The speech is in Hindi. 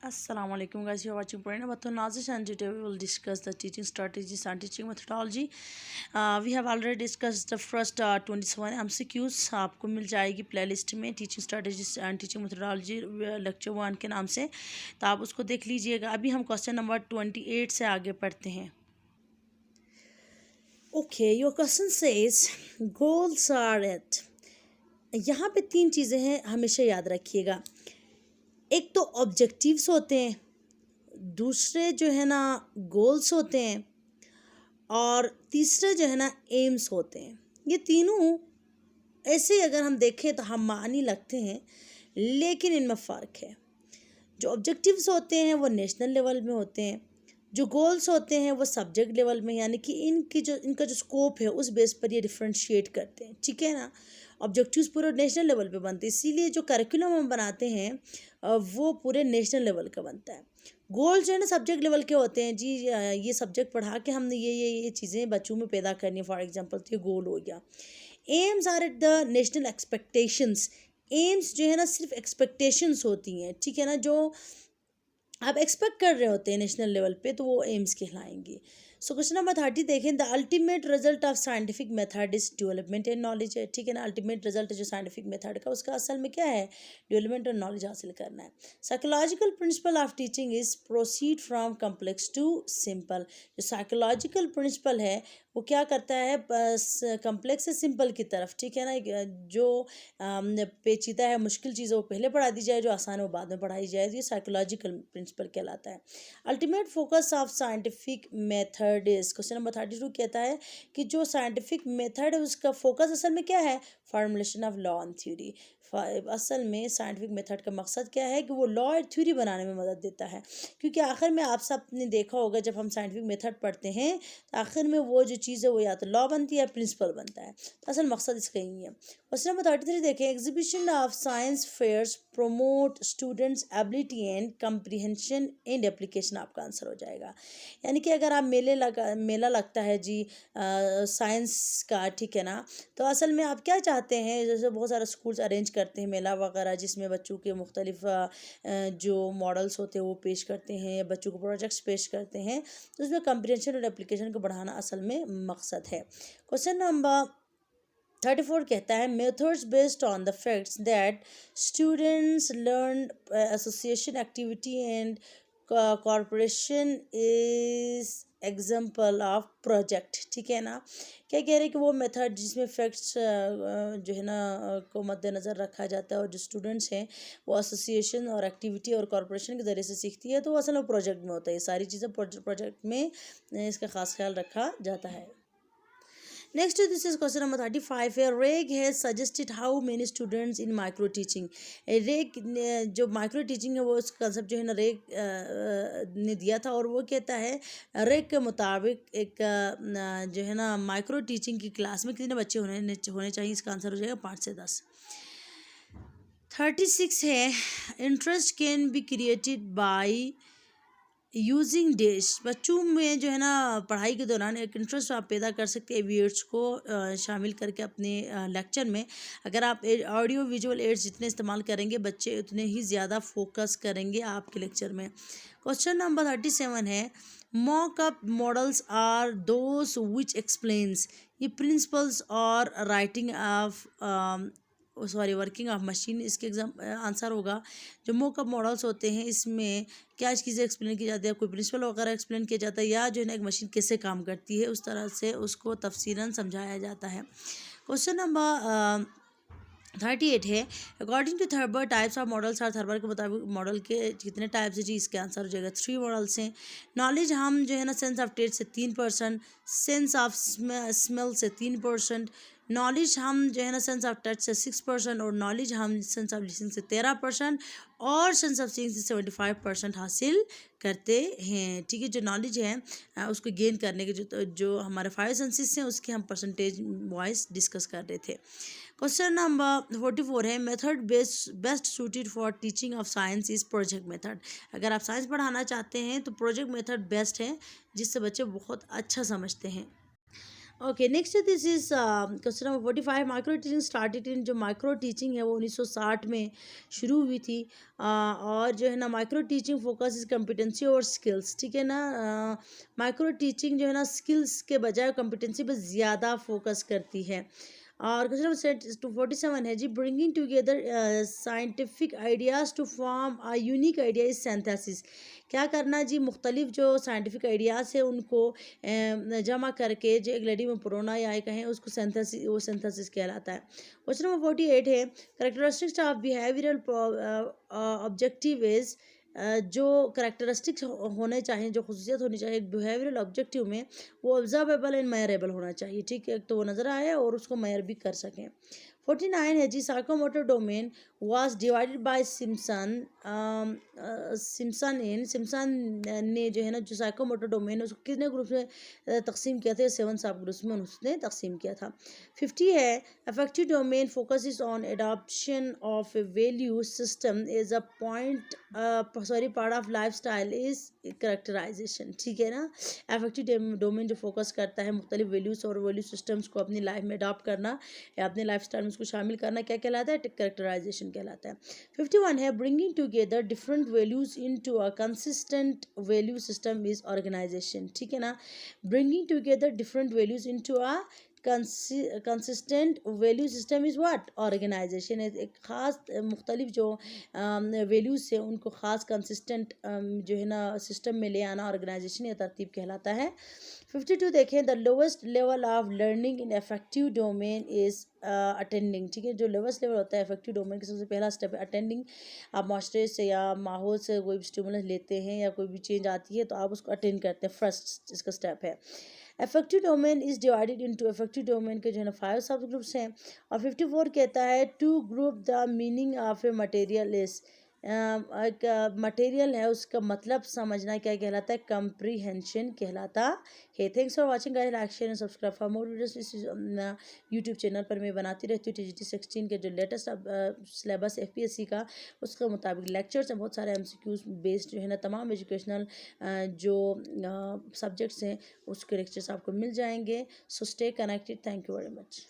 Assalamu alaikum guys, you're watching Prerna Bhattu Nazish and today we will discuss the teaching strategies and teaching methodology. We have already discussed the first 27 MCQs. आपको मिल जाएगी प्लेलिस्ट में teaching strategies and teaching methodology lecture 1 के नाम से, तो आप उसको देख लीजिएगा। अभी हम क्वेश्चन नंबर 28 से आगे पढ़ते हैं। Okay, your question says goals are at. यहाँ पे 3 चीज़ें हैं, हमेशा याद रखिएगा। एक तो ऑब्जेक्टिव्स होते हैं, दूसरे जो है ना गोल्स होते हैं, और तीसरे जो है ना एम्स होते हैं। ये तीनों ऐसे अगर हम देखें तो हम मानी लगते हैं, लेकिन इनमें फ़र्क है। जो ऑब्जेक्टिव्स होते हैं वो नेशनल लेवल में होते हैं, जो गोल्स होते हैं वो सब्जेक्ट लेवल में, यानी कि इनका जो स्कोप है उस बेस पर ये डिफ्रेंशिएट करते हैं, ठीक है ना। ऑब्जेक्टिव्स पूरे नेशनल लेवल पे बनते हैं, इसीलिए जो करिकुलम हम बनाते हैं वो पूरे नेशनल लेवल का बनता है। गोल जो है ना सब्जेक्ट लेवल के होते हैं जी। ये सब्जेक्ट पढ़ा के हमने ये चीज़ें बच्चों में पैदा करनी है, फॉर एग्जांपल तो ये गोल हो गया। Aims are at the national expectations. Aims जो है ना सिर्फ एक्सपेक्टेशंस होती हैं, ठीक है ना, जो आप एक्सपेक्ट कर रहे होते हैं नेशनल लेवल पे, तो वो एम्स कहलाएंगे। सो क्वेश्चन नंबर 30 देखें, the ultimate result of scientific method is development and knowledge है, ठीक है ना। अल्टीमेट रिजल्ट जो साइंटिफिक मेथड का, उसका असल में क्या है, डेवलपमेंट और नॉलेज हासिल करना है। Psychological principle of teaching is proceed from complex to simple. जो साइकोलॉजिकल प्रिंसिपल है वो क्या करता है, कम्प्लेक्स से सिंपल की तरफ, ठीक है ना। जो पेचीदा है, मुश्किल चीज़ वो पहले पढ़ा दी जाए, जो आसान है वो बाद में पढ़ाई जाए, तो ये साइकोलॉजिकल प्रिंसिपल कहलाता है। Ultimate focus of scientific method is, question number 32 कहता है कि जो साइंटिफिक मेथड है उसका फोकस असल में क्या है, formulation of law and theory. असल में साइंटिफिक मेथड का मकसद क्या है कि वो लॉ और थ्योरी बनाने में मदद देता है, क्योंकि आखिर में आप सब ने देखा होगा जब हम साइंटिफिक मेथड पढ़ते हैं तो आखिर में वो जो चीज़ है वो या तो लॉ बनती है या प्रिंसिपल बनता है, तो असल मकसद इसका यही है। क्वेश्चन नंबर 33 देखें, exhibition of science fairs promote students ability and comprehension and application, आपका आंसर हो जाएगा। यानी कि अगर आप मेला लगता है जी साइंस का, ठीक है ना, तो असल में आप क्या चाहते हैं, जैसे बहुत सारे स्कूल्स अरेंज करते हैं मेला वगैरह, जिसमें बच्चों के मुख्तलिफ जो मॉडल्स होते हैं वो पेश करते हैं, बच्चों को प्रोजेक्ट्स पेश करते हैं, तो उसमें कम्प्रीहेंशन और एप्लीकेशन को बढ़ाना असल में मकसद है। क्वेश्चन नंबर 34 कहता है, methods based on the facts that students learn association activity and corporation is example of project, ठीक है ना। क्या कह रहे हैं कि वो मेथड जिसमें फैक्ट्स जो है ना को मद्देनज़र रखा जाता है, और जो स्टूडेंट्स हैं वो एसोसिएशन और एक्टिविटी और कॉरपोरेशन के ज़रिए से सीखती है, तो वो असल में प्रोजेक्ट में होता है। ये सारी चीज़ें प्रोजेक्ट में इसका ख़ास ख्याल रखा जाता है। Next, this is question number 35 है, रेग has suggested how many students in micro teaching. रेग जो माइक्रो टीचिंग है वो उस कंसेप्ट जो है ना रेग ने दिया था, और वो कहता है रेग के मुताबिक एक जो है ना माइक्रो टीचिंग की क्लास में कितने बच्चे होने चाहिए, इसका आंसर हो जाएगा 5 से 10। 36 है, interest can be created by using days. बच्चों में जो है ना पढ़ाई के दौरान एक इंटरेस्ट आप पैदा कर सकते हैं एड्स को शामिल करके अपने लेक्चर में। अगर आप ऑडियो विजुअल एड्स जितने इस्तेमाल करेंगे बच्चे उतने ही ज़्यादा फोकस करेंगे आपके लेक्चर में। क्वेश्चन नंबर 37 है, mock up models are those which explains. ये प्रिंसिपल्स और writing of working of machine, इसके एग्जाम आंसर होगा। जो मॉकअप मॉडल्स होते हैं इसमें क्या चीज़ें एक्सप्लेन की जाती है, कोई प्रिंसिपल वगैरह एक्सप्लेन किया जाता है, या जो है ना एक मशीन कैसे काम करती है उस तरह से उसको तफसीलन समझाया जाता है। क्वेश्चन नंबर 38 है, according to Thurber types of models are. Thurber के मुताबिक मॉडल के कितने टाइप्स है जी, इसके आंसर हो जाएगा 3 मॉडल्स हैं। नॉलेज हम जो है ना सेंस ऑफ टेस्ट से 3%, सेंस ऑफ स्मेल से 3%, नॉलेज हम जो है ना सेंस ऑफ टच से 6%, और नॉलेज हम सेंस ऑफ लिसनिंग से 13%, और सेंस ऑफ सीइंग से 75% हासिल करते हैं, ठीक है। जो नॉलेज है उसको गेन करने के जो हमारे 5 सेंसेस हैं उसके हम परसेंटेज वाइज डिस्कस कर रहे थे। क्वेश्चन नंबर 44 है, method best suited for teaching of science is project method. अगर आप साइंस पढ़ाना चाहते हैं तो प्रोजेक्ट मेथड बेस्ट है, जिससे बच्चे बहुत अच्छा समझते हैं। Okay, next this is question number 45। Micro teaching started in, जो माइक्रो टीचिंग है वो 1960 में शुरू हुई थी। और जो है ना micro teaching focus is competency और स्किल्स, ठीक है ना। माइक्रो टीचिंग जो है ना स्किल्स के बजाय कम्पिटेंसी पर ज़्यादा फोकस करती है। और क्वेश्चन नंबर 247 है जी, bringing together scientific ideas to form a unique idea is synthesis. क्या करना जी, मुख्तलिफ जो साइंटिफिक आइडियाज़ है उनको जमा करके जो एक लड़ी में पुरोना या कहें उसको सिंथेसिस, वो सिंथेसिस कहलाता है। क्वेश्चन नंबर 48 है, characteristics of behavioural objective is, जो करेक्टरिस्टिक्स होने चाहिए, जो खसूसियत होनी चाहिए बिहेवियरल ऑब्जेक्टिव में, वो ऑब्जर्वेबल एंड मेयरेबल होना चाहिए, ठीक है, तो वो नज़र आए और उसको मेयर भी कर सकें। 49 है जी, psychomotor domain was divided by Simpson. Simpson ने जो है ना जो साइकोमोटर डोमेन है उसको कितने ग्रुप्स में तकसीम किया था? 7 सब ग्रुप्स में उसने तकसीम किया था। 50 है, affective domain focuses on adoption of value system is a point, part of life style is characterization, ठीक है ना। अफेक्टिव डोमेन जो फोकस करता है मुख्तलिफ वैल्यूज़ और वैल्यू सिस्टम्स को अपनी लाइफ में अडॉप्ट करना या अपने लाइफ स्टाइल में उसको शामिल करना, क्या कहलाता है? करेक्टराइजेशन कहलाता है। 51 है, bringing together different values into a consistent value system is organization, ठीक है ना। Bringing together different values into a consistent value system is what? Organization है। एक ख़ास मुख्तलिफ जो वैल्यूज़ है उनको ख़ास कंसिस्टेंट जो है ना सिस्टम में ले आना ऑर्गेनाइजेशन या तरतीब कहलाता है। 52 देखें, the lowest level of learning in affective domain is attending, ठीक है। जो लोवेस्ट लेवल होता है इफेक्टिव डोमेन का सबसे पहला स्टेप है अटेंडिंग। आप मास्टर से या माहौल से कोई भी स्टिमुलस लेते हैं या कोई भी चेंज आती है तो आप उसको अटेंड करते हैं, फर्स्ट इसका स्टेप है। Affective domain is divided into, affective domain के जो है ना 5 सब ग्रुप्स हैं। और 54 कहता है, to group the meaning of a material is, एक मटेरियल है उसका मतलब समझना क्या कहलाता है? कंप्रीहेंशन कहलाता है। Thanks for watching guys, like share and subscribe for more videos. इस यूट्यूब चैनल पर मैं बनाती रहती हूँ TGT 16 के जो लेटेस्ट सिलेबस FPSC का, उसके मुताबिक लेक्चर्स हैं, बहुत सारे MCQs बेस्ड जो है ना तमाम एजुकेशनल जो सब्जेक्ट्स हैं उसके लेक्चर्स आपको मिल जाएंगे। So stay connected, thank you very much.